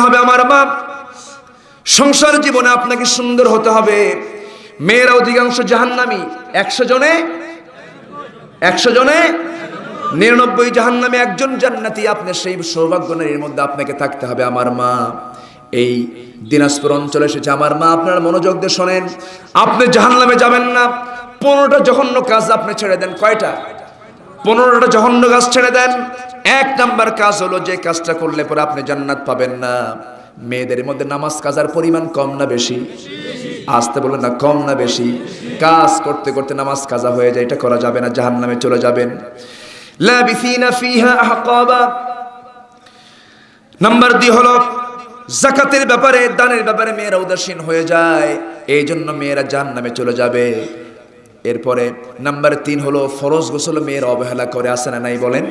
হবে আমার মা, সংসার জীবনে আপনাকে সুন্দর হতে হবে। মেয়েরা অধিকাংশ জাহান্নামী, 100 জনে 99 জাহান্নামী, একজন জান্নাতি। আপনি সেই সৌভাগ্য নারীর মধ্যে আপনাকে থাকতে হবে আমার মা। এই দিনাজপুর অঞ্চলে এসেছে আমার মা, আপনার মনোযোগ দিয়ে শোনেন। আপনি জাহান্নামে যাবেন না। 15টা জঘন্য কাজ আপনি ছেড়ে দেন। কয়টা? 15টা জঘন্য কাজ ছেড়ে দেন। 1 নাম্বার কাজ হলো যে কাজটা করলে পরে আপনি জান্নাত পাবেন না। মেয়েদের মধ্যে নামাজ কাজার পরিমাণ কম না বেশি? আসতে বলেন না, কম না বেশি? কাজ করতে করতে নামাজ কাজা হয়ে যায়, এটা করা যাবে না, জাহান্নামে চলে যাবেন। লাবিসিনা ফিহা আহকাবা। নাম্বার 2 হলো যাকাতের ব্যাপারে, দানের ব্যাপারে মেয়েরা উদাসীন হয়ে যায়, এই জন্য মেয়েরা জাহান্নামে চলে যাবে। এরপরে নাম্বার 3 হলো ফরজ গোসল মেয়েরা অবহেলা করে, আছে না নাই বলেন?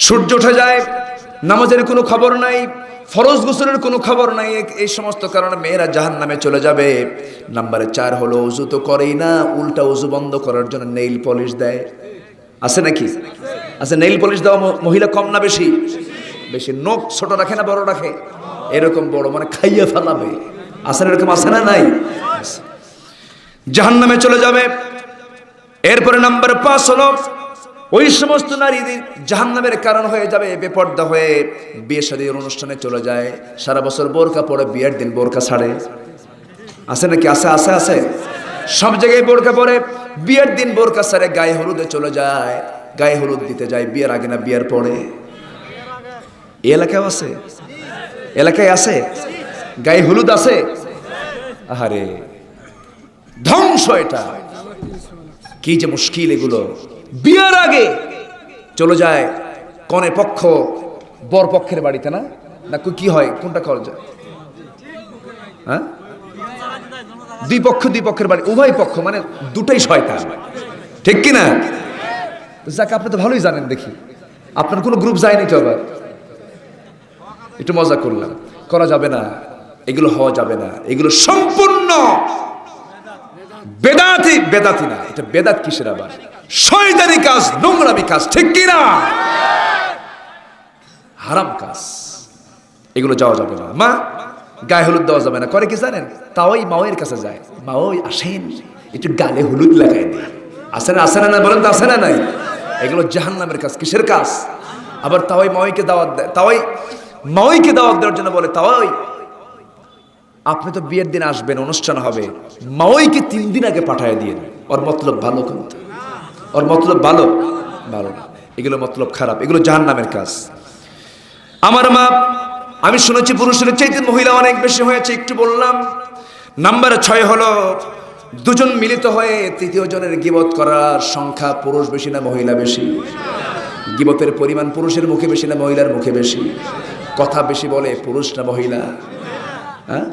সূর্য উঠে যায়, নামাজের কোনো খবর নাই, ফরজ গোসলের কোনো খবর নাই, এই সমস্ত কারণে মেয়েরা জাহান্নামে চলে যাবে। নাম্বার 4 হলো ওযু তো করেই না, উল্টা ওযু বন্ধ করার জন্য নেইল পলিশ দেয়। আছে নাকি? আছে। নেইল পলিশ দেওয়া মহিলা কম না বেশি? বেশি। নখ ছোট রাখে না বড় রাখে? এরকম বড়, মানে খাইয়া ফেলাবে। আছে এরকম? আছে না নাই? জাহান্নামে চলে যাবে। এরপরে নাম্বার 5 হলো ওই সমস্ত নারীদের জাহান্নামের কারণ হয়ে যাবে, বেপর্দা হয়ে বিয়ে শাদীর অনুষ্ঠানে চলে যায়, সারা বছর বোরকা পরে, বিয়ের দিন বোরকা ছাড়ে। আছে নাকি? আছে আছে আছে। সব জায়গায় বোরকা পরে, বিয়ের দিন বোরকা ছাড়ে, গায়ে হলুদে চলে যায়, গায়ে হলুদ দিতে যায় বিয়ের আগে না বিয়ের পরে? এই এলাকায় আছে? এলাকায় আছে গায়ে হলুদ আছে? আহারে ধ্বংস! এটা কি যে মুশকিল! এগুলো বিয়ের আগে চলে যায় কনে পক্ষ বর পক্ষের বাড়িতে, না না কি হয়? কোনটা করা যায়? হ্যাঁ, দুই পক্ষের বাড়ি, উভয় পক্ষ, মানে দুটাই শয়তান, ঠিক কিনা? যাকে আপনি তো ভালোই জানেন, দেখি আপনার কোনো গ্রুপ যায়নি তো? আবার একটু মজা করলাম, করা যাবে না, এগুলো হওয়া যাবে না, এগুলো সম্পূর্ণ বেদাতি। বেদাতি না, এটা বেদাত কিসের আবার? শয়তানি কাজ, নোংরামি কাজ, ঠিক কিনা? হারাম কাজ, এগুলো যাওয়া যাবে না। মা, গায়ে হলুদ দেওয়া যাবে না। করে কি জানেন? তাওই মাওয়ের কাছে যায়, মাওই আসেন একটু গালে হলুদ লাগাই দেয়। আসে না? আসে না? বলেন তো, আসে না নাই? এগুলো জাহান্নামের কাজ। কিসের কাজ? আবার তাওই মাওইকে দাওয়াত দেয়, তাওই মাওইকে দাওয়াত দেওয়ার জন্য বলে, তাওই আপনি তো বিয়ের দিন আসবেন, অনুষ্ঠান হবে, মাওইকে 3 দিন আগে পাঠায় দিয়ে। ওর মতলব ভালো, কিন্তু ওর মতলব ভালো ভালো না, এগুলো মতলব খারাপ, এগুলো জাহান্নামের কাজ। আমার মা, আমি শুনেছি পুরুষের চাইতে মহিলা অনেক বেশি হয়েছে, একটু বললাম। নাম্বার 6 হলো 2 জন মিলিত হয়ে 3য় জনের গীবত করার সংখ্যা পুরুষ বেশি না মহিলা বেশি? গীবতের পরিমাণ পুরুষের মুখে বেশি না মহিলার মুখে বেশি? কথা বেশি বলে পুরুষ না মহিলা? হ্যাঁ,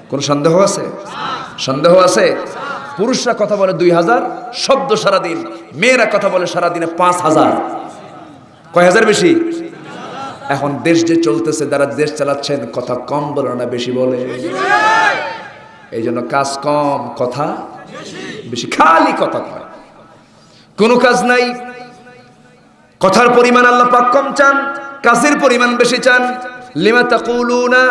কোন সন্দেহ আছে? সন্দেহ আছে? পুরুষরা কথা বলে 2000 শব্দ সারাদিন, মেয়েরা কথা বলে সারাদিনে 5000। কয় হাজার বেশি? এখন দেশ যে চলতেছে, যারা দেশ চালাচ্ছেন, কথা কম বলে না বেশি বলে? এই জন্য কাজ কম, কথা বেশি, খালি কথা কয়, কোনো কাজ নাই। কথার পরিমাণ আল্লাহ পাক কম চান, কাজের পরিমাণ বেশি চান। লিমা তাকুলুনা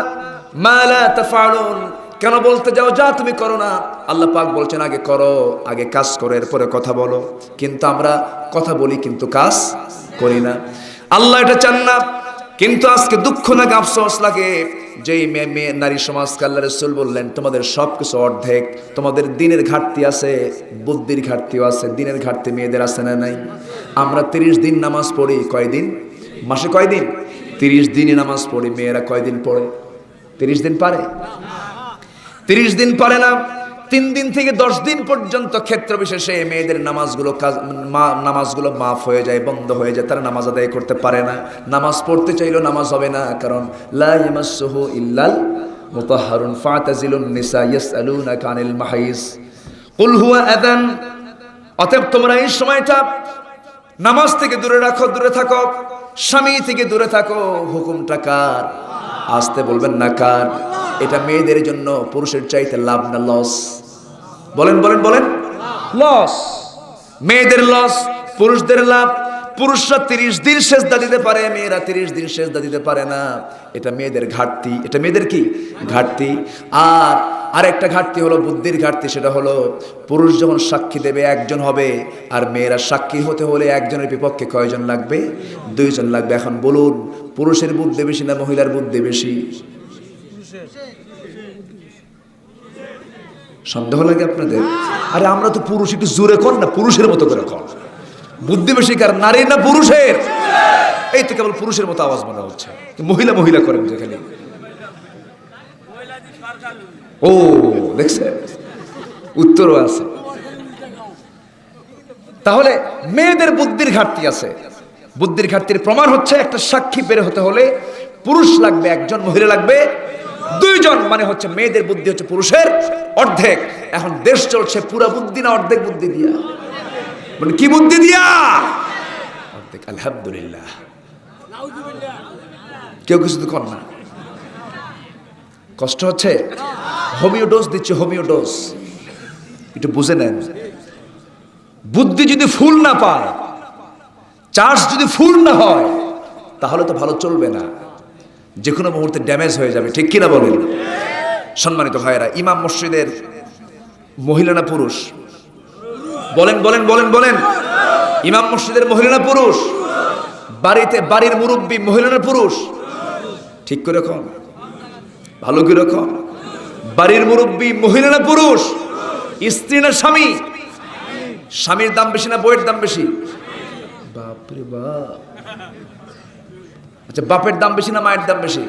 মা লা তাফআলুন, কেন বলতে যাও যা তুমি করো না? আল্লাহ পাক বলছেন আগে করো, আগে কাজ করো, এরপরে কথা বলো। কিন্তু আমরা কথা বলি কিন্তু কাজ করি না। আল্লাহ এটা চান না। কিন্তু আজকে দুঃখ লাগে, আফসোস লাগে, যেই মেয়ে নারী সমাজকে আল্লাহ রাসূল বললেন তোমাদের সবকিছু অর্ধেক, তোমাদের দিনের ঘাটতি আছে, বুদ্ধির ঘাটতিও আছে। দিনের ঘাটতি মেয়েদের আছে না নাই? আমরা 30 দিন নামাজ পড়ি, কয়দিন মাসে? কয়দিন? 30 দিনই নামাজ পড়ি। মেয়েরা কয়দিন পড়ে? 30 দিন পারে? 30 দিন পারে না। 3 দিন থেকে 10 দিন পর্যন্ত ক্ষেত্র বিশেষে মেয়েদের নামাজগুলো মাফ হয়ে যায়, বন্ধ হয়ে যায়, তারা নামাজ আদায় করতে পারে না। নামাজ পড়তে চাইলেও নামাজ হবে না, কারণ লা ইয়ামাসসুহু ইল্লাল মুতাহহারুন ফাতাজিলুন নিসা ইয়াসআলুনাকা আনিল মাহিস কুল হুয়া আযান। অতএব তোমরা এই সময়টা নামাজ থেকে দূরে রাখো, দূরে থাকো, স্বামী থেকে দূরে থাকো। হুকুমটা কার? আসতে বলবেন না কার? এটা মেয়েদের জন্য পুরুষের চাইতে লাভ না লস? বলেন বলেন বলেন, লস। মেয়েদের লস, পুরুষদের লাভ। পুরুষরা 30 দিন সেজদা দিতে পারে, মেয়েরা 30 দিন সেজদা দিতে পারে না। এটা মেয়েদের ঘাটতি, এটা মেয়েদের কি ঘাটতি। আর আরেকটা ঘাটতি হলো বুদ্ধির ঘাটতি, সেটা হলো পুরুষ যখন সাক্ষী দেবে একজন হবে, আর মেয়েরা সাক্ষী হতে হলে একজনের বিপক্ষে কয়জন লাগবে? 2 জন লাগবে। এখন বলুন, পুরুষের বুদ্ধি বেশি না মহিলার বুদ্ধি বেশি? সন্দেহ লাগে আপনাদের? আরে আমরা তো পুরুষ, একটু জোরে কর না, পুরুষের মতো করে কর। বুদ্ধি বেশি কার, নারীর না পুরুষের? এই তো কেবল পুরুষের মতো আওয়াজ মনে হচ্ছে, মহিলা মহিলা করেন যেখানে। ও দেখছেন, উত্তরও আছে। তাহলে মেয়েদের বুদ্ধির ঘাটতি আছে। বুদ্ধির ঘাটতির প্রমাণ হচ্ছে একটা সাক্ষী বের হতে হলে পুরুষ লাগবে একজন, মহিলা লাগবে 2 জন। মানে হচ্ছে মেয়েদের বুদ্ধি হচ্ছে পুরুষের অর্ধেক। এখন দেশ চলছে পুরা বুদ্ধি না অর্ধেক বুদ্ধি দিয়া? মানে কি বুদ্ধি দিয়া? অর্ধেক। আলহামদুলিল্লাহ। কেউ কিছু তো কর না, কষ্ট হচ্ছে। হোমিও ডোজ দিচ্ছে, হোমিও ডোজ, একটু বুঝে নেন। বুদ্ধি যদি ফুল না পায়, চার্জ যদি ফুল না হয়, তাহলে তো ভালো চলবে না, যে কোনো মুহূর্তে ড্যামেজ হয়ে যাবে। ঠিক কিনা বলেন? সম্মানিত ভাইয়েরা, ইমাম মসজিদের মহিলা না পুরুষ? বলেন বলেন বলেন বলেন। ইমাম মসজিদের মহিলা না পুরুষ? বাড়িতে বাড়ির মুরব্বী মহিলা না পুরুষ? ঠিক করে কন, ভালো করে কন। বাড়ির মুরব্বী মহিলা না পুরুষ? স্ত্রী না স্বামী? স্বামীর দাম বেশি না বউয়ের দাম বেশি? বাপরে বাপ। আচ্ছা, বাপের দাম বেশি না মায়ের দাম বেশি?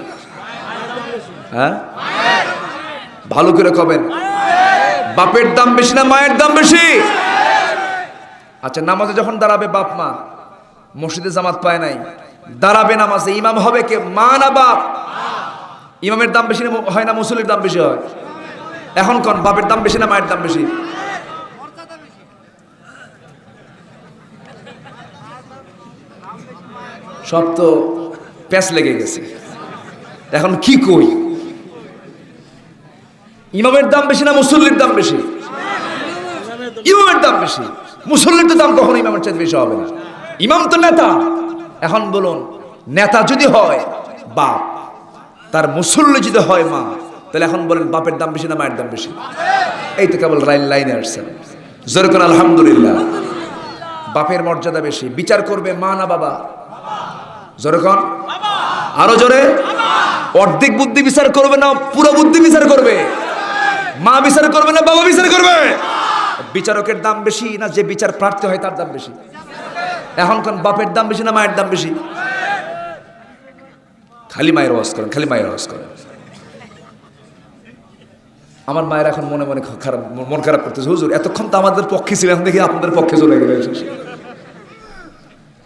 হ্যাঁ, ভালো করে কবেন। বাপের দাম বেশি না মায়ের দাম বেশি? আচ্ছা, নামাজে যখন দাঁড়াবে বাপ মা, মসজিদে জামাত পায় নাই, দাঁড়াবে নামাজে, ইমাম হবে কে, মা না বাপ? ইমামের দাম বেশি হয় না মুসল্লির দাম বেশি হয়? এখন কোন, বাপের দাম বেশি না মায়ের দাম বেশি? সব তো প্যাঁচ লেগে গেছে। এখন কি কই, ইমামের দাম বেশি না মুসল্লির দাম বেশি? ইমামের দাম বেশি। মুসল্লির তো দাম কখনো ইমামের চাইতে বেশি হবে না, ইমাম তো নেতা। এখন বলুন, নেতা যদি হয় বাপ, তার মুসল্লি যদি হয় মা, তাহলে এখন বলেন বাপের দাম বেশি না মায়ের দাম বেশি? এই তো কেবল লাইনে আসছেন। জোরে কোন আলহামদুলিল্লাহ। বাপের মর্যাদা বেশি। বিচার করবে মা না বাবা? জোরে কোন, আরো জোরে। অর্ধেক বুদ্ধি বিচার করবে না পুরো বুদ্ধি বিচার করবে? মা বিচার করবে না বাবা বিচার করবে? বিচারকের দাম বেশি না যে বিচার প্রার্থী হয় তার দাম বেশি? এখন কোন, বাপের দাম বেশি না মায়ের দাম বেশি? খালি মায়ের ওয়াজ করেন, খালি মায়ের ওয়াজ করেন। আমার মায়ের এখন মনে মনে খারাপ, মন খারাপ করতেছে, হুজুর এতক্ষণ তো আমাদের পক্ষে ছিল, এখন দেখি আপনাদের পক্ষে চলে গেল।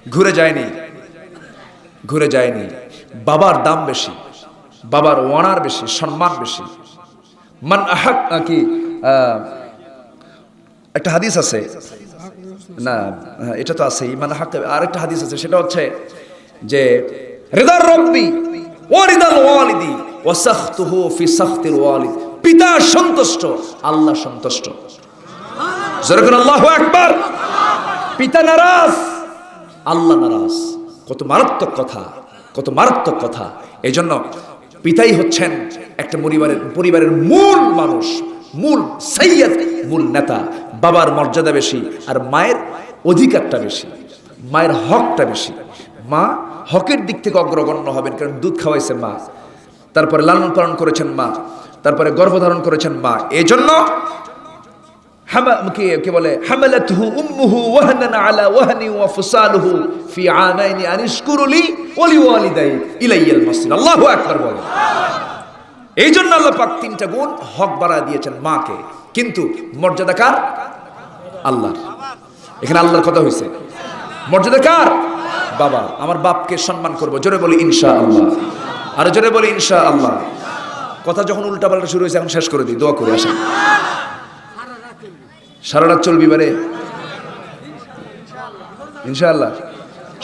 ঘুরে যায়নি, ঘুরে যায়নি। বাবার দাম বেশি, বাবার ওয়ানার বেশি, সম্মান বেশি। মান আহাক কি একটা হাদিস আছে না, এটা তো আছে ইমান হাক। আরেকটা হাদিস আছে, সেটা হচ্ছে যে রিদার রব্বি ওয়া রিদাল ওয়ালিদি ওয়া সাখতুহু ফি সাখতিল ওয়ালিদ। পিতা সন্তুষ্ট, আল্লাহ সন্তুষ্ট। জোরে করে আল্লাহু আকবার। পিতা নারাজ, আল্লাহ নারাজ। কত মারাত্মক কথা, কত মারাত্মক কথা। এই জন্য পিতাই হচ্ছেন একটা পরিবারের মূল মানুষ, মূল সাইয়্যিদ, মূল নেতা। বাবার মর্যাদা বেশি আর মায়ের অধিকারটা বেশি, মায়ের হকটা বেশি। মা হকের দিক থেকে অগ্রগণ্য হবেন, কারণ দুধ খাওয়াইছে মা, তারপরে লালন পালন করেছেন মা, তারপরে গর্ভধারণ করেছেন মা। এই জন্য কি বলে, হামালাতহু উম্মুহু ওয়াহনান আলা ওয়াহনি ওয়া ফিসালুহু ফি আমাইনি আনিশকুরু লি ওয়া লিওয়ালিদাই ইলাইয়াল মাসির। আল্লাহু আকবার বলে। এই জন্য আল্লাহ পাক 3টা গুণ হক বাড়ায় দিয়েছেন মাকে, কিন্তু মর্যাদা কার? আল্লাহর। এখানে আল্লাহর কথা হয়েছে, মর্যাদা কার? বাবা। আমার বাপকে সম্মান করবো, জোরে বলি ইনশাআল্লাহ। আরো জোরে বলি ইনশাআল্লাহ। কথা যখন উল্টাপাল্টা শুরু হয়েছে, এখন শেষ করে দিই, দোয়া করে আসেন। সারা রাত চলবি বারে ইনশাআল্লাহ।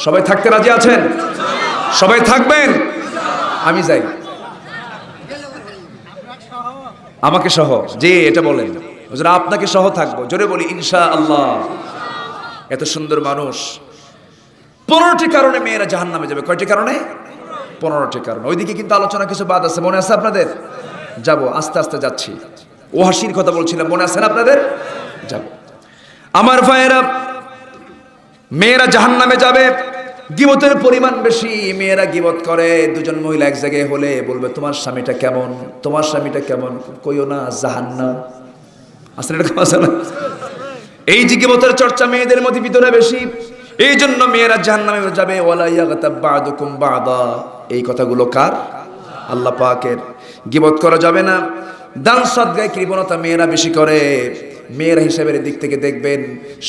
সবাই থাকতে রাজি আছেন? সবাই থাকবেন? আমি যাই, আমাকে সহ। যে এটা বলেন হুজুর, আপনাকে সহ থাকবো, জোরে বলি ইনশাআল্লাহ। এত সুন্দর মানুষ, 15টি কারণে মেয়েরা জাহান্নামে যাবে। কয়টি কারণে? 15টি কারণে। ওইদিকে কিন্তু আলোচনা কিছু বাদ আছে, মনে আছে আপনাদের? যাব, আস্তে আস্তে যাচ্ছি। ওয়াসির কথা বলছিলাম, মনে আছে না আপনাদের? যাব। আমার ভাইয়েরা, মেয়েরা জাহান্নামে যাবে। গীবতের পরিমাণ বেশি। মেয়েরা গীবত করে। দুজন মহিলা এক জায়গায় হলে বলবে তোমার স্বামীটা কেমন, তোমার স্বামীটা কেমন, কইও না জাহান্নাম। আসলে এরকম আছে না? এই যে গীবতের চর্চা মেয়েদের মধ্যে ভিতরে বেশি, এই জন্য মেয়েরা জাহান্নামে যাবে। ওয়ালা ইয়াগতাব বা'দুকুম বা'দা, এই কথাগুলো কার? আল্লাহ পাকের। গীবত করা যাবে না। দান সদকায় কৃপণতা মেয়েরা বেশি করে। মেয়েরা হিসাবের দিক থেকে দেখবেন,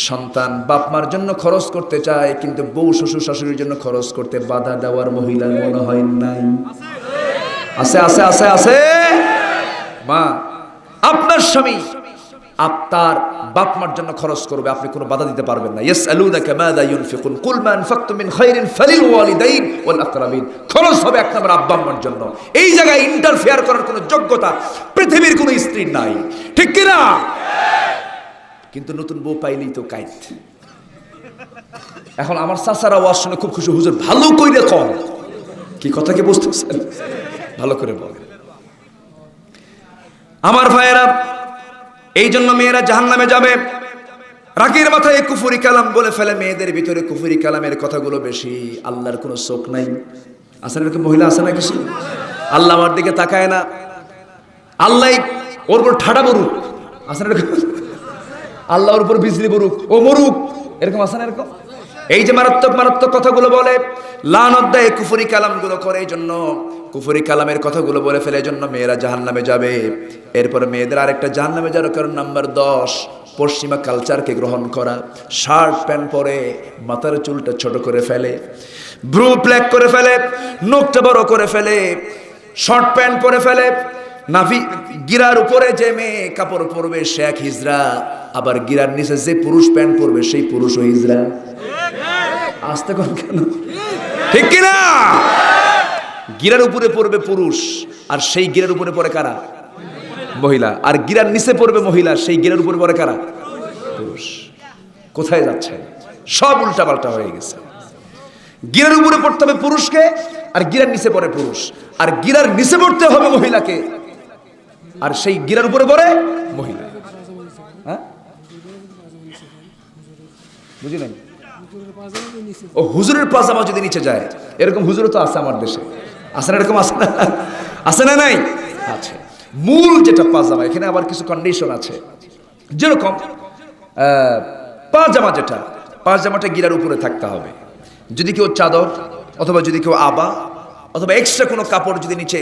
সন্তান বাপ মার জন্য খরচ করতে চায়, কিন্তু বউ শ্বশুর শাশুড়ির জন্য খরচ করতে বাধা দেওয়ার মহিলার মনে হয় নাই? আছে আছে আছে আছে। মা, আপনার স্বামী আপনার বাপ মার জন্য খরচ করবে, আপনি কোনো বাধা দিতে পারবেন না। ইয়াসআলুনাকা মাযা ইউনফিকুন কুল মা আনফাকতুম মিন খায়রিন ফালিল ওয়ালিদাইন ওয়াল আকরাবিন। খরচ হবে এক নম্বর আব্বা আম্মার জন্য। এই জায়গায় ইন্টারফেয়ার করার কোনো যোগ্যতা পৃথিবীর কোনো স্ত্রীর নাই, ঠিক কি না? কিন্তু নতুন বউ পাইলেই তো কাইত। এখন আমার চাচারা ওয়াজ শুনে খুব খুশি, হুজুর ভালো কইরে কম। কি কথা কি বুঝতেছেন? ভালো করে বলেন। আমার ভাইয়েরা, এই জন্য মেয়েরা জাহান্নামে যাবে। রাগের মাথায় কুফরি কালাম বলে ফেলে। মেয়েদের ভিতরে কুফরি কালামের কথাগুলো বেশি। আল্লাহর কোনো চোখ নাই। আসলে এরকম মহিলা আছে না কিছু? আল্লাহ আমার দিকে তাকায় না, আল্লাহ ওর উপর ঠাডা বরুক। আসলে এরকম আল্লাহ ওর উপর বিজলি বরুক, ও মরুক, এরকম আছে না? এরকম এই যে মারাত্মক মারাত্মক কথাগুলো বলে, লানত দেয়, কুফরি কালামগুলো করে, এই জন্য কুফরি কালামের কথাগুলো বলে ফেলে, এই জন্য মেয়েরা জাহান্নামে যাবে। এরপর মেয়েদের আরেকটা জাহান্নামে যাওয়ার কারণ নাম্বার 10, পশ্চিমা কালচারকে গ্রহণ করা। শার্ট প্যান্ট পরে, মাথার চুলটা ছোট করে ফেলে, ব্রু প্ল্যাক করে ফেলে, নখটা বড় করে ফেলে, শর্ট প্যান্ট পরে ফেলে। নাভি গিরার উপরে যে মেয়ে কাপড় পরবে সে এক হিজড়া, আবার গিরার নিচে যে পুরুষ প্যান্ট পরবে সেই পুরুষও হিজড়া। আসতে কোন কেন? ঠিক কিনা? গিরার উপরে পড়বে পুরুষ, আর সেই গিরার উপরে পড়ে কারা? মহিলা। আর গিরার নিচে পড়বে মহিলা, সেই গিরার উপরে পড়ে কারা? পুরুষ। কোথায় যাচ্ছে? সব উল্টা পাল্টা হয়ে গেছে। গিরার উপরে পড়তে হবে পুরুষকে, আর গিরার নিচে পড়ে পুরুষ। আর গিরার নিচে পড়তে হবে মহিলাকে, আর সেই গিরার উপরে পড়ে মহিলা। হ্যাঁ, বুঝলেন? ও হুজুরের পাজামা যদি নিচে যায়, এরকম হুজুর তো আছে আমার দেশে। আছে না? এরকম আছে না? আছে না? নাই আছে। মূল যেটা পাজামা, এখানে আবার কিছু কন্ডিশন আছে। যেরকম পাজামা, যেটা পাজামাটা গিরার উপরে থাকতে হবে। যদি কেউ চাদর অথবা যদি কেউ আবা অথবা এক্সট্রা কোনো কাপড় যদি নিচে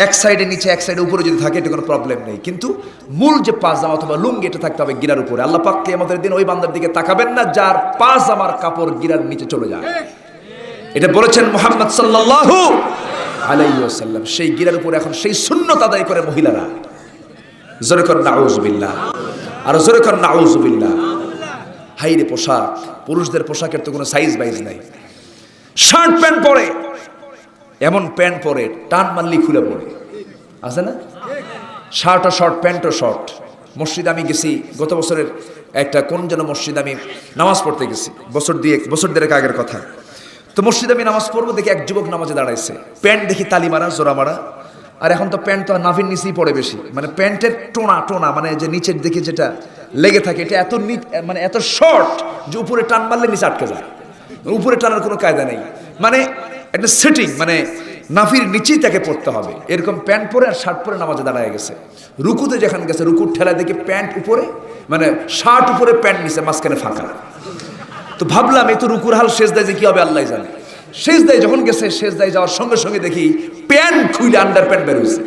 এক সাইডে নিচে এক সাইডে উপরে যদি থাকে, এটা কোনো প্রবলেম নেই। কিন্তু মূল যে পাজামা অথবা লুঙ্গি, এটা থাকতে হবে গিরার উপরে। আল্লাহ পাক কিয়ামতের দিন ওই বান্দার দিকে তাকাবেন না যার পাজামার কাপড় গিরার নিচে চলে যায়। এটা বলেছেন মুহাম্মদ সাল্লাল্লাহু আলাইহি ওয়াসাল্লাম। সেই গিরার উপরে এখন সেই সুন্নত আদায় করে মহিলারা। জোরে কর নাউযুবিল্লাহ, আর জোরে কর নাউযুবিল্লাহ। হাইরে পোশাক, পুরুষদের পোশাকের তো কোনো সাইজ বাইজ নাই। শার্ট প্যান্ট পরে, এমন প্যান্ট পরে টান মারলি খুলে পড়ে, আছে না? শার্টও শর্ট, প্যান্টও শর্ট। মসজিদে আমি গেছি গত বছরের একটা কোন যেন মসজিদ, আমি নামাজ পড়তে গেছি বছর দেড়েক আগের কথা। তো মসজিদে আমি নামাজ পড়বো, দেখি এক যুবক নামাজে দাঁড়াইছে, প্যান্ট দেখি তালি মারা, জোড়া মারা। আর এখন তো প্যান্ট তো নাভির নিচেই পড়ে বেশি, মানে প্যান্টের টোনা মানে যে নিচের দিকে যেটা লেগে থাকে, এটা এত মানে এত শর্ট যে উপরে টান মারলে নিচে আটকে যায়। উপরে টানার কোনো কায়দা নেই, মানে একটা সেটিং, মানে নাভির নিচেই তাকে পড়তে হবে। এরকম প্যান্ট পরে আর শার্ট পরে নামাজে দাঁড়ায় গেছে। রুকুতে যেখানে গেছে, রুকুর ঠেলা দেখে প্যান্ট উপরে, মানে শার্ট উপরে, প্যান্ট নিচে, মাঝখানে ফাঁকা। তো ভাবলাম এই তো রুকুর হাল, শেষ দেয় যে কি হবে আল্লাহ জানে। শেষ দেয় যখন গেছে, শেষ দেয় যাওয়ার সঙ্গে সঙ্গে দেখি প্যান্ট খুলে আন্ডার প্যান্ট বের হয়েছে।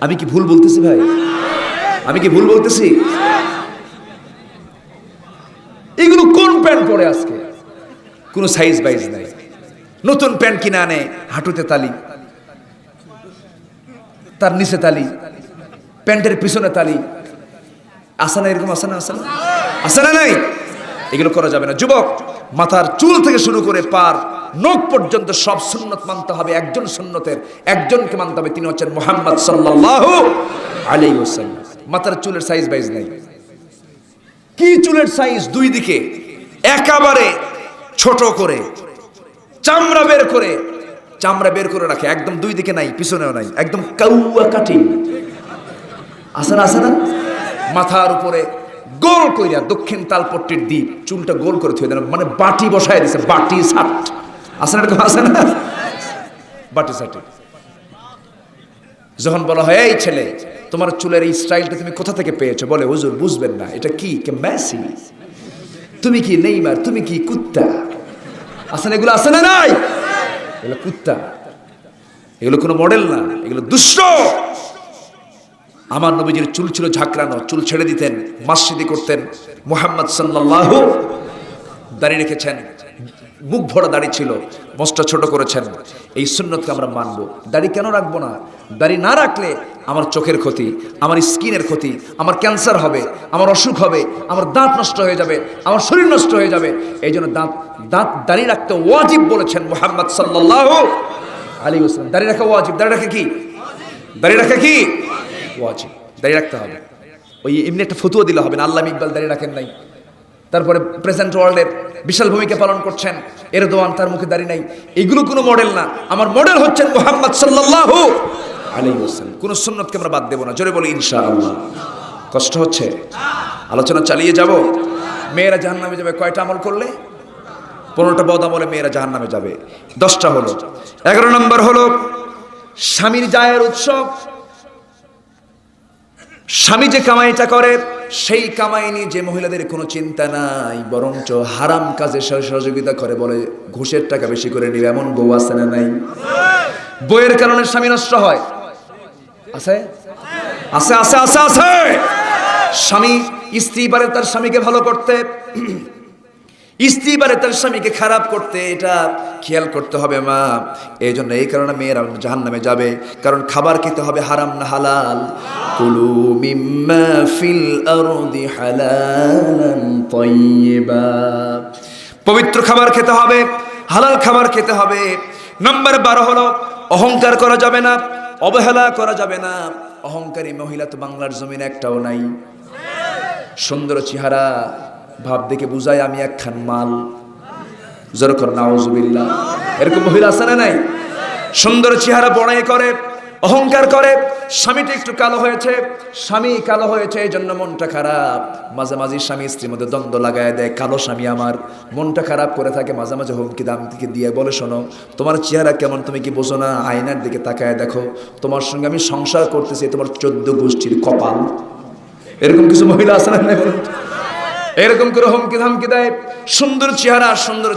আমি কি ভুল বলতেছি ভাই? আমি কি ভুল বলতেছি? এগুলো কোন প্যান্ট পরে আজকে? কোনো সাইজ বাইজ নাই। নতুন প্যান্ট কিনে আনে, হাঁটুতে তালি, তার নিচে তালি, প্যান্টের পিছনে তালি। আসে না? এরকম আসে না? আসে না? আসে না? নাই, এগুলো করা যাবে না। যুবক, মাথার চুল থেকে শুরু করে পার নখ পর্যন্ত সব সুন্নত মানতে হবে। একজন সুন্নতের একজনকে মানতে হবে, তিনি হচ্ছেন মুহাম্মদ সাল্লাল্লাহু আলাইহি ওয়াসাল্লাম। মাথার চুলের সাইজ বাইজ নাই। কি চুলের সাইজ? দুই দিকে একেবারে ছোট করে চামড়া বের করে রাখে, একদম দুই দিকে নাই, পিছনেও নাই, একদম কাউয়া কাটিং আছে না, মাথার উপরে গোল কইরা দক্ষিণ তালপট্টির দ্বীপ, চুলটা গোল করে থুয়ে দেন, মানে বাটি বসায় দিছে, বাটি সাট আছে না বাটি সাটি। যখন বলা হয় এই ছেলে তোমার চুলের এই স্টাইলটা তুমি কোথা থেকে পেয়েছো, বলে হুজুর বুঝবেন না, এটা কি মেসি, তুমি কি নেইমার, তুমি কি কুত্তা, আছে না, এগুলো আছে না নাই, এগুলো কুত্তা, এগুলো কোনো মডেল না, এগুলো দুষ্ট। আমার নবীজির চুল ছিল ঝাঁকড়ানো, চুল ছেড়ে দিতেন, মাসজিদি করতেন। মুহাম্মদ সাল্লাল্লাহু দাড়ি রেখেছেন, মুখ ভরা দাড়ি ছিল, মোচটা ছোট করেছেন। এই সুন্নতকে আমরা মানবো। দাড়ি কেন রাখবো না? দাড়ি না রাখলে আমার চোখের ক্ষতি, আমার স্কিনের ক্ষতি, আমার ক্যান্সার হবে, আমার অসুখ হবে, আমার দাঁত নষ্ট হয়ে যাবে, আমার শরীর নষ্ট হয়ে যাবে। এই জন্য দাড়ি রাখতে ওয়াজিব বলেছেন মুহাম্মদ সাল্লাল্লাহু আলাইহি ওয়াসাল্লাম। দাড়ি রাখা ওয়াজিব। দাড়ি রাখা কি ওয়াজিব, দাড়ি রাখতে হবে। ওই এমনি একটা ফতুয়া দিলে হবে না, আল্লামা ইকবাল দাড়ি রাখেন নাই, তারপরে প্রেজেন্ট ওয়ার্ল্ডের বিশাল ভূমিকা পালন করছেন এরদোয়ান, তার মুখে দাড়ি নাই। এগুলো কোনো মডেল না, আমার মডেল হচ্ছেন মুহাম্মদ সাল্লাল্লাহু আলাইহি ওয়াসাল্লাম। কোন সুন্নতকে আমরা বাদ দেব না, জোরে বলি ইনশাআল্লাহ। কষ্ট হচ্ছে, আলোচনা চালিয়ে যাব। মেয়েরা জাহান্নামে যাবে কয়টা আমল করলে? 15টা বদ আমলে মেয়েরা জাহান্নামে যাবে। 10টা হলো। 11 নম্বর হলো স্বামীর জায়ের উৎসব। স্বামী যে কামাইটা করে সেই কামাই নিয়ে যে মহিলাদের কোনো চিন্তা নাই, বরঞ্চ হারাম কাজে সহযোগিতা করে, বলে ঘুষের টাকা বেশি করে নিবে, এমন বউ আছে না নাই? বইয়ের কারণে স্বামী নষ্ট হয়, আছে। স্বামী স্ত্রী পারে তার স্বামীকে ভালো করতে, স্ত্রী পারে তার স্বামীকে খারাপ করতে, এটা খেয়াল করতে হবে মা। এই জন্য এই কারণে মেয়েরা জাহান্নামে যাবে, কারণ খাবার খেতে হবে হারাম না হালাল। কুলু মিম্মা ফিল আরদি হালালান তাইয়্যিবা, পবিত্র খাবার খেতে হবে, হালাল খাবার খেতে হবে। নম্বর 12 হলো অহংকার করা যাবে না, অবহেলা করা যাবে না। অহংকারী মহিলা তো বাংলার জমিনে একটাও নাই। সুন্দর চেহারা, ভাব দেখে বুঝায় আমি একখান মাল, যেরকম নাউজুবিল্লাহ, এরকম মহিলা আছে না নাই? সুন্দর চেহারা বড়াই করে, অহংকার করে। স্বামীটা একটু কালো হয়েছে, স্বামী কালো হয়েছে, এই জন্য মনটা খারাপ। মাঝে মাঝে স্বামী স্ত্রীর মধ্যে দ্বন্দ্ব লাগায় দেয়, কালো স্বামী আমার, মনটা খারাপ করে থাকে। মাঝে মাঝে হুমকি দামকে দিয়ে বলে, শোনো তোমার চেহারা কেমন, তুমি কি বোঝো না? আয়নার দিকে তাকায় দেখো, তোমার সঙ্গে আমি সংসার করতেছি, তোমার 14 গোষ্ঠীর কপাল। এরকম কিছু মহিলা আছে না? এরকম করে হুমকি ধামকি দেয়। সুন্দর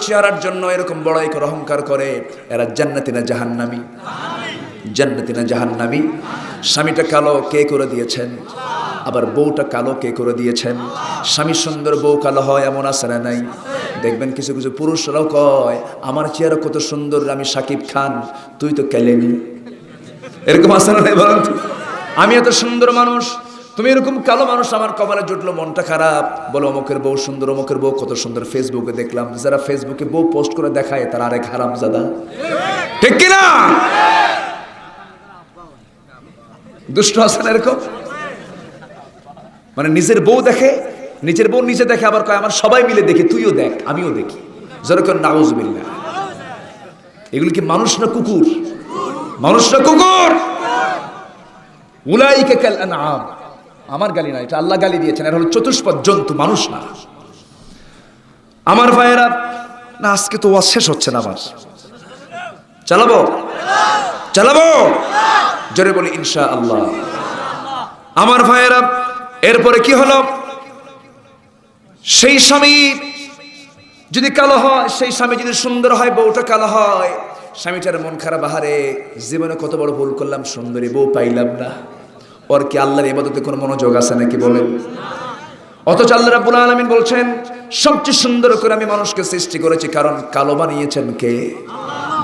চেহারার জন্য এরকম বড়াই করে, অহংকার করে। এরা জান্নাতি না জাহান্নামী? জান্নাতি না জাহান্নামী? স্বামীটা কালো কে করে দিয়েছেন? আবার বউটা কালো কে করে দিয়েছেন? স্বামী সুন্দর, বউ কালো হয়, এমন আছে না নাই? দেখবেন কিছু কিছু পুরুষরাও কয়, আমার চেহারা কত সুন্দর, আমি শাকিব খান, তুই তো কেলেনি। এরকম আছে না নাই বলেন? আমি এত সুন্দর মানুষ, তুমি এরকম কালো মানুষ, আমার কপালে জুটলো, মনটা খারাপ। বলো অমুকের বউ সুন্দর, অমুকের বউ কত সুন্দর। ফেসবুকে দেখলাম, যারা ফেসবুকে বউ পোস্ট করে দেখায় তারা আরেক হারামজাদা, ঠিক কিনা? দুষ্ট আছে না এরকম? মানে নিজের বউ দেখে, নিজের বউ নিজে দেখে, আবার কয় আমার সবাই মিলে দেখে, তুইও দেখ আমিও দেখি, যেরকম নাউজুবিল্লাহ। এগুলো কি মানুষ না কুকুর? মানুষ না কুকুর? উলাইকা কাল আনআম, আমার গালি না, এটা আল্লাহ গালি দিয়েছেন। এরা হলো চতুষ্পদ জন্তু, মানুষ না। আমার ভাইয়েরা, না আজকে তো ওয়াজ শেষ হচ্ছে না, আমার চালাবো জোরে বলি ইনশাআল্লাহ। আমার ভাইয়েরা, এরপরে কি হলো? সেই স্বামী যদি কালো হয়, সেই স্বামী যদি সুন্দর হয়, বউটা কালো হয়, স্বামীটার মন খারাপ, আহারে জীবনে কত বড় ভুল করলাম, সুন্দরী বউ পাইলাম না। ওর কি আল্লাহর ইবাদতে কোনো মনোযোগ আছে নাকি বলেন? অথচ আল্লাহ রাব্বুল আলামিন বলছেন, সবচেয়ে সুন্দর করে আমি মানুষকে সৃষ্টি করেছি, কারণ কালো বানিয়েছেন কে?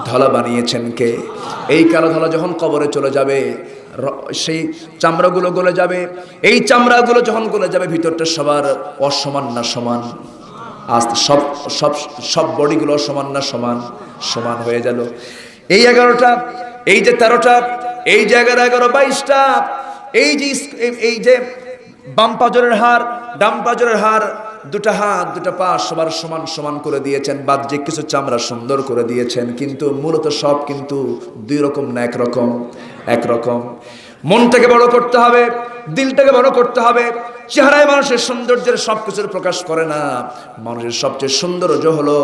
ধলা বানিয়েছেন কে? এই কালো ধলা যখন কবরে চলে যাবে, সেই চামড়াগুলো গলে যাবে। এই চামড়াগুলো যখন গলে যাবে, ভিতরটা সবার অসমান না সমান? আজ সব সব সব বডিগুলো সমান না সমান? সমান হয়ে গেল। এই 11টা, এই যে 13টা, এই যে 11, 22টা, এই যে বাম পাজরের হাড়, ডাম পাজরের হাড়, দুটা হাত দুটা পা সবার সমান সমান করে দিয়েছেন, বাহ্যিক কিছু চামড়া সুন্দর করে দিয়েছেন, কিন্তু মূলত সব কিন্তু দুই রকম না একরকম। একরকম মনটাকে বড় করতে হবে, দিলটাকে বড় করতে হবে। চেহারায় মানুষের সৌন্দর্যের সবকিছুর প্রকাশ করে না। মানুষের সবচেয়ে সৌন্দর্য হলো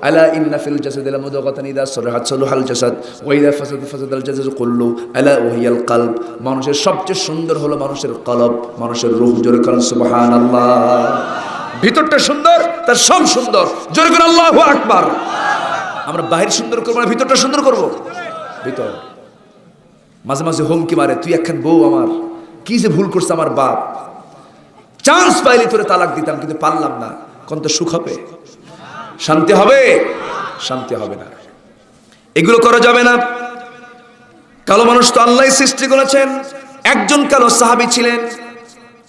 আলা ইন্না ফিল জাসাদিল মুদগাতান ইযা সালাহাত সালাহাল জাসাদ ওয়া ইযা ফাসাদাত ফাসাদাল জাসাদু কুল্লু আলা ওয়াহিয়াল কলব। মানুষের সবচেয়ে সুন্দর হলো মানুষের কলব, মানুষের রূহ। জোরে করেন সুবহানাল্লাহ। ভিতরটা সুন্দর, তার সব সুন্দর। জোরে করে আল্লাহু আকবার। আমরা বাহির সুন্দর করব না, ভিতরটা সুন্দর করব। ভিতর মাঝে মাঝে হুমকি মারে, তুই একখান বউ আমার, কি যে ভুল করছে আমার বাপ, চান্স পাইলে তোরে তালাক দিতাম, কিন্তু পারলাম না। কোন তো সুখ হবে? শান্তি হবে? শান্তি হবে না। এগুলো করা যাবে না। কালো মানুষ তো আল্লাহ সৃষ্টি করেছেন। একজন কালো সাহাবী ছিলেন,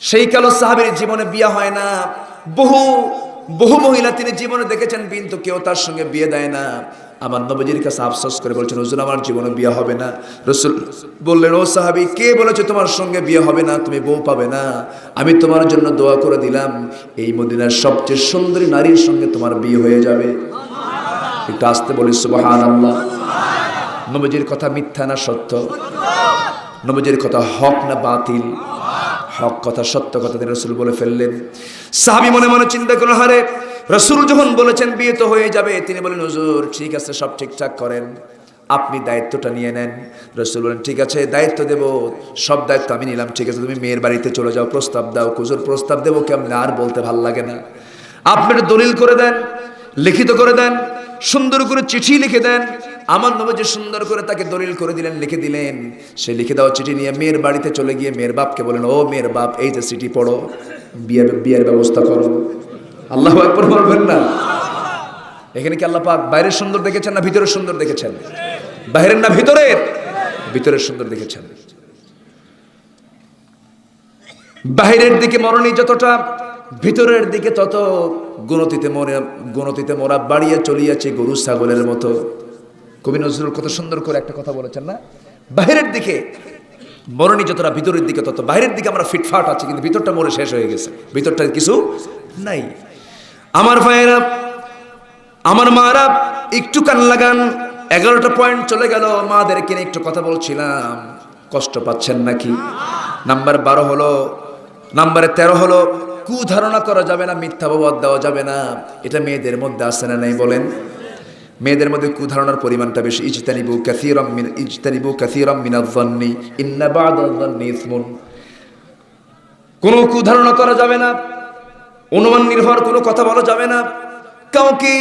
সেই কালো সাহাবীর জীবনে বিয়ে হয় না। বহু বহু মহিলা তিনি জীবনে দেখেছেন, কিন্তু কেউ তার সঙ্গে বিয়ে দেয় না। আমার নবীজির কাছে আফসোস করে বলছেন, হুজুর আমার জীবনে বিয়ে হবে না। রাসূল বললেন, ও সাহাবী, কে বলেছে তোমার সঙ্গে বিয়ে হবে না, তুমি বউ পাবে না? আমি তোমার জন্য দোয়া করে দিলাম, এই মদিনার সবচেয়ে সুন্দরী নারীর সঙ্গে তোমার বিয়ে হয়ে যাবে। একটু আসতে বলি সুবহানাল্লাহ। নবীজির কথা মিথ্যা না সত্য? নবীজির কথা হক না বাতিল? হক কথা, সত্য কথা তিনি রাসূল বলে ফেললেন। সাহাবী মনে মনে চিন্তা করলেন, হারে রাসূল যখন বলেছেন বিয়ে তো হয়ে যাবে, তিনি বলেন, হুজুর ঠিক আছে, সব ঠিকঠাক করেন, আপনি দায়িত্বটা নিয়ে নেন। রাসূল বলেন, ঠিক আছে দায়িত্ব দেব, সব দায়িত্ব আমি নিলাম, ঠিক আছে তুমি মেয়ের বাড়িতে চলে যাও, প্রস্তাব দাও। হুজুর প্রস্তাব দেবো কেমন, আর বলতে ভাল লাগে না। আপনি একটা দলিল করে দেন, লিখিত করে দেন, সুন্দর করে চিঠি লিখে দেন। আমার নবীজি সুন্দর করে তাকে দলিল করে দিলেন, লিখে দিলেন। সে লিখে দেওয়া চিঠি নিয়ে মেয়ের বাড়িতে চলে গিয়ে মেয়ের বাপকে বলেন, ও মেয়ের বাপ, এই যে চিঠি পড়ো, বিয়ের ব্যবস্থা করো। আল্লাহু আকবার বলবেন না? এখানে কি আল্লাহ পাক বাইরের সুন্দর দেখেছেন না ভিতরের সুন্দর দেখেছেন? বাইরের না ভিতরের? ভিতরের সুন্দর দেখেছেন। বাহিরের দিকে মরণী যতটা, ভিতরের দিকে তত গুণতিতে মোরা বাড়িয়ে চলিয়াছে গরু ছাগলের মতো। কবি নজরুল কত সুন্দর করে একটা কথা বলেছেন না? বাহিরের দিকে মরণী যতটা, ভিতরের দিকে তত। বাহিরের দিকে আমরা ফিটফাট আছি, কিন্তু ভিতরটা মরে শেষ হয়ে গেছে, ভিতরটা কিছু নাই। আমার ভাইয়েরা, আমার মারা, একটু কান লাগান। 11টা পয়েন্ট চলে গেল, মাদেরকে নিয়ে একটু কথা বলছিলাম, কষ্ট পাচ্ছেন নাকি? নাম্বার 12 হলো, নাম্বারে 13 হলো, কুধারণা করা যাবে না, মিথ্যা অপবাদ দেওয়া যাবে না। এটা মেয়েদের মধ্যে আছে না নাই বলেন? মেয়েদের মধ্যে কুধারণার পরিমাণটা বেশি। ইজতানিবু কাসীরাম মিনায-যন্নি ইন্না বা'দায-যন্নি ইসমুন। কোনো কুধারণা করা যাবে না, অনুমান নির্ভর কোনো কথা বলা যাবে না, কাউকে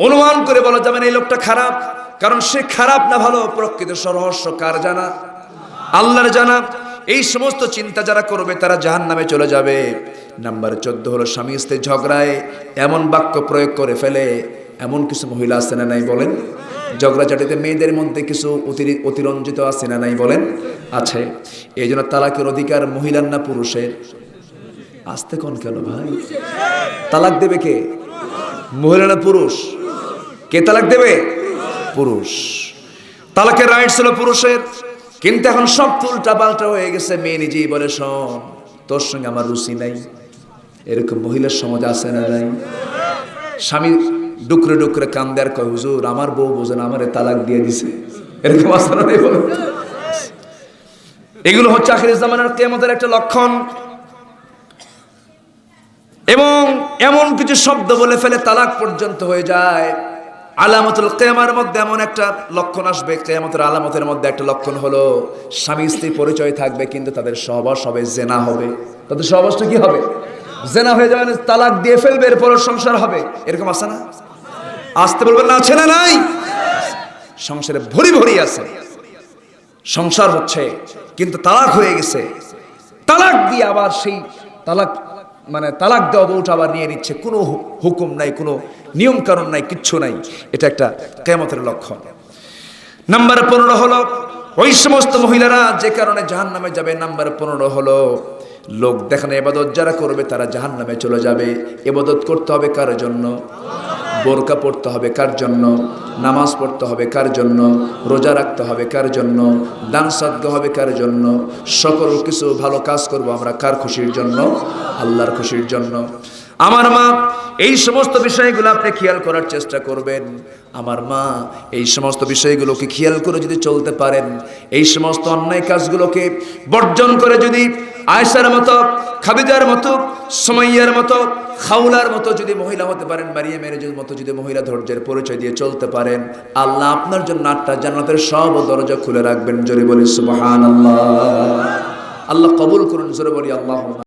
অনুমান করে বলা যাবে না এই লোকটা খারাপ, কারণ সে খারাপ না ভালো প্রকৃত রহস্য কার জানা? আল্লাহর জানা। এই সমস্ত চিন্তা যারা করবে তারা জাহান্নামে চলে যাবে। নাম্বার 14 হলো, স্বামী স্ত্রীর ঝগড়ায় এমন বাক্য প্রয়োগ করে ফেলে, এমন কিছু মহিলা আছে না নাই বলেন? ঝগড়াঝাটিতে মেয়েদের মধ্যে কিছু অতিরঞ্জিত আছে না নাই বলেন? আছে। এই জন্য তালাকের অধিকার মহিলার না পুরুষের? আসতে কোন কেন ভাই? তালাক দেবে কে? মহিলা না পুরুষ? কে তালাক দেবে? পুরুষ। তালাকের রাইটস হলো পুরুষের, কিন্তু এখন সব উল্টা পাল্টা হয়ে গেছে। মেয়ে নিজেই বলে, শোন তোর সঙ্গে আমার রুচি নাই। এরকম মহিলার সমাজ আছে না নাই? স্বামী ডুকরে ডুকরে কান্দে আর কয়, হুজুর আমার বউ বোঝেন, আমারে তালাক দিয়ে দিছে। এরকম আছে না নাই বলে? এগুলো হচ্ছে আখির জামানার কিয়ামতের একটা লক্ষণ। এবং এমন কিছু শব্দ বলে ফেলে তালাক পর্যন্ত হয়ে যায়। আলামতুল কিয়ামার মধ্যে এমন একটা লক্ষণ আসবে, কিয়ামতের আলামতের মধ্যে একটা লক্ষণ হলো, স্বামী স্ত্রী পরিচয় থাকবে, কিন্তু তাদের সহবাস হবে জেনা হবে। তাদের সহবাসটা কি হবে? জেনা হয়ে যাবে, তালাক দিয়ে ফেলবে, এরপর সংসার হবে। এরকম আছে না? আসতে বলবেন না? আছে না নাই? সংসারে ভরি ভরি আছে, সংসার হচ্ছে কিন্তু তালাক হয়ে গেছে। তালাক দিয়ে আবার সেই তালাক দেওয়া বউটা আবার নিয়ে নিচ্ছে, কোনো হুকুম নাই, কোনো নিয়ম কারণ নাই, কিচ্ছু নাই। এটা একটা কিয়ামতের লক্ষণ। নাম্বার 15 হলো ওই সমস্ত মহিলারা যে কারণে জাহান্নামে যাবে। নাম্বার 15 হলো লোক দেখানো ইবাদত যারা করবে তারা জাহান্নামে চলে যাবে। ইবাদত করতে হবে কার জন্য? বোরকা পড়তে হবে কার জন্য? নামাজ পড়তে হবে কার জন্য? রোজা রাখতে হবে কার জন্য? দান সাদকা হবে কার জন্য? সকল কিছু ভালো কাজ করব আমরা কার খুশির জন্য? আল্লাহর খুশির জন্য। আমার মা এই সমস্ত বিষয়গুলো আপনি খেয়াল করার চেষ্টা করবেন। আমার মা এই সমস্ত বিষয়গুলোকে খেয়াল করে যদি চলতে পারেন, এই সমস্ত অন্যায় কাজগুলোকে বর্জন করে যদি আয়েশার মতো, খাদিজার মতো, সুমাইয়ার মতো, খাউলার মতো যদি মহিলা হতে পারেন, মারিয়ামের মতো যদি মহিলা ধৈর্যের পরিচয় দিয়ে চলতে পারেন, আল্লাহ আপনার জন্য 8টা জান্নাতের সব দরজা খুলে রাখবেন। জোরে বলি সুবহানাল্লাহ। আল্লাহ কবুল করুন। জোরে বলি আল্লাহুম্মা।